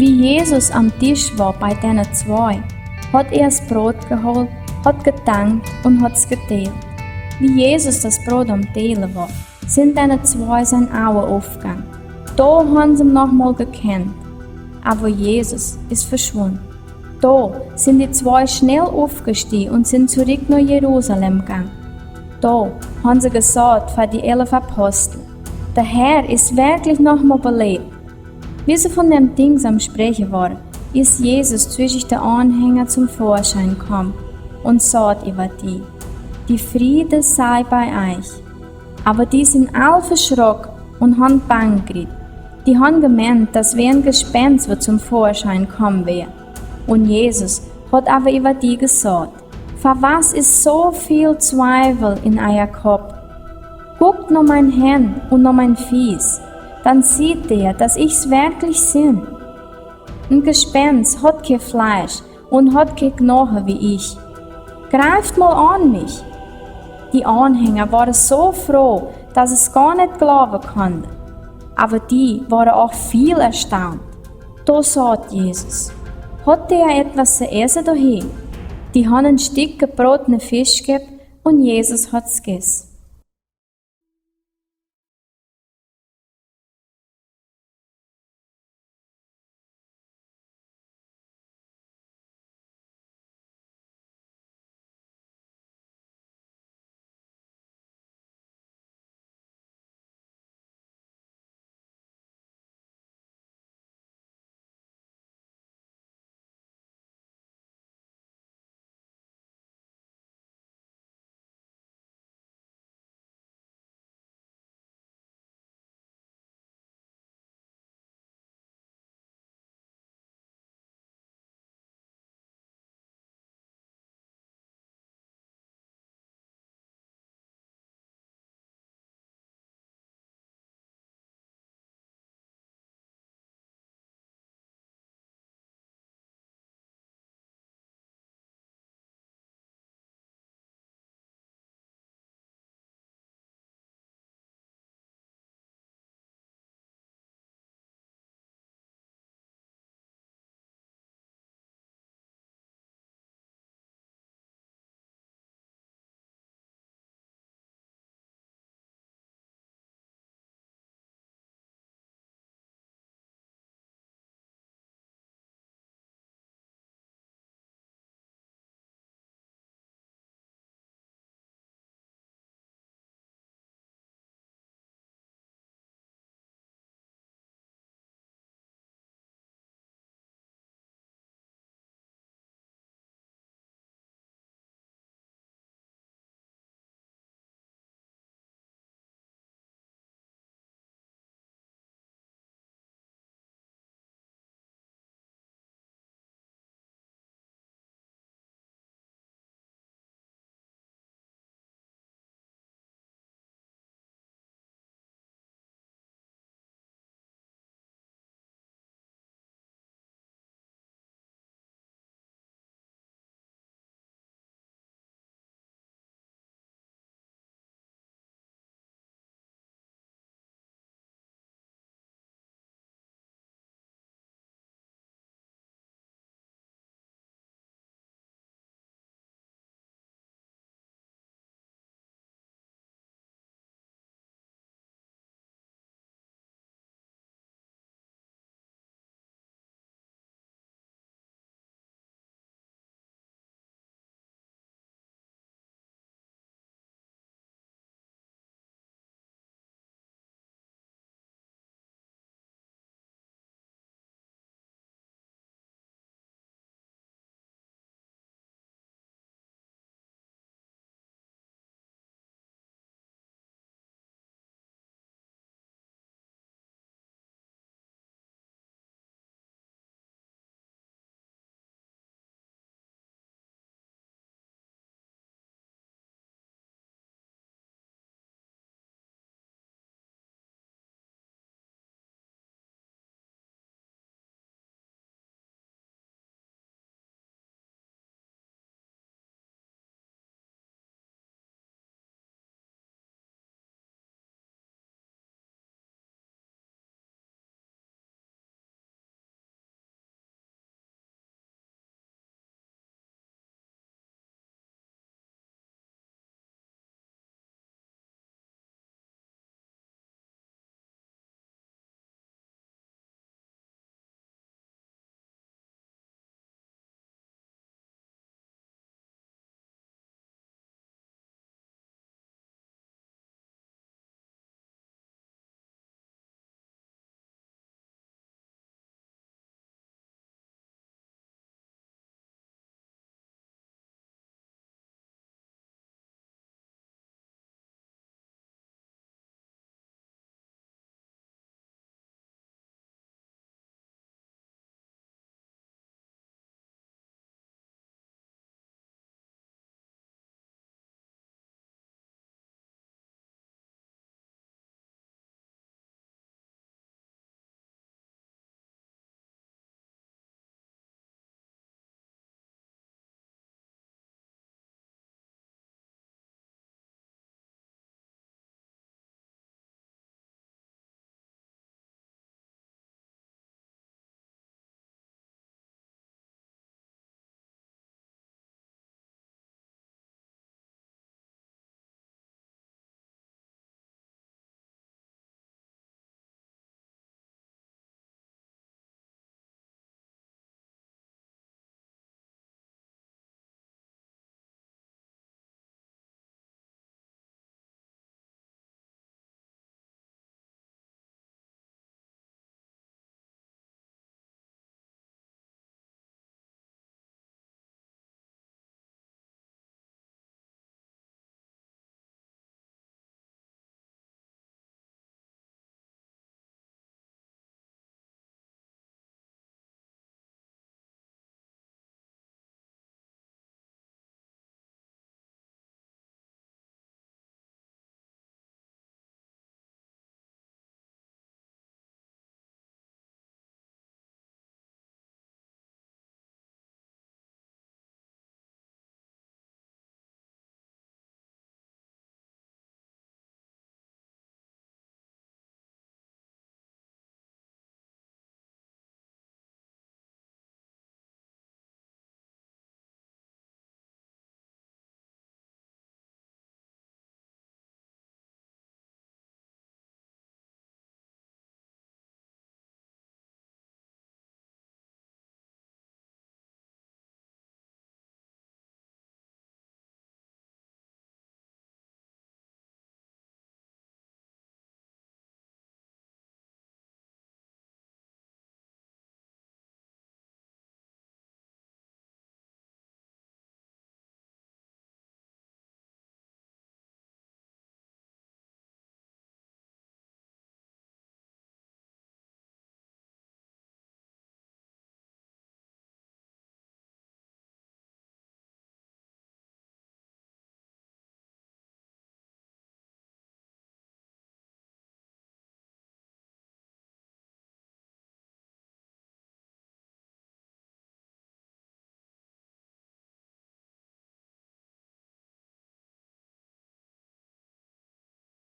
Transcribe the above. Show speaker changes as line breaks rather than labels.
Wie Jesus am Tisch war bei den zwei, hat er das Brot geholt, hat gedankt und hat's geteilt. Wie Jesus das Brot am Teilen war, sind den zwei seine Augen aufgegangen. Da haben sie ihn nochmal gekannt. Aber Jesus ist verschwunden. Da sind die zwei schnell aufgestiegen und sind zurück nach Jerusalem gegangen. Da haben sie gesagt für die 11 Apostel, der Herr ist wirklich nochmal belebt. Wie sie von dem Dings am Sprechen waren, ist Jesus zwischen den Anhängern zum Vorschein gekommen und sagt über die Friede sei bei euch. Aber die sind alle verschrocken und haben Bang gekriegt. Die haben gemeint, dass wie ein Gespenst wird zum Vorschein kommen wäre. Und Jesus hat aber über die gesagt, für was ist so viel Zweifel in euer Kopf? Guckt nur mein Hand und nur mein Fies, dann seht ihr, dass ich's wirklich bin. Ein Gespenst hat kein Fleisch und hat kein Knochen wie ich. Greift mal an mich. Die Anhänger waren so froh, dass es gar nicht glauben konnten. Aber die waren auch viel erstaunt. Da sagt Jesus, hat der etwas zu essen daheim? Die haben ein Stück gebratenen Fisch gegeben und Jesus hat's gegessen.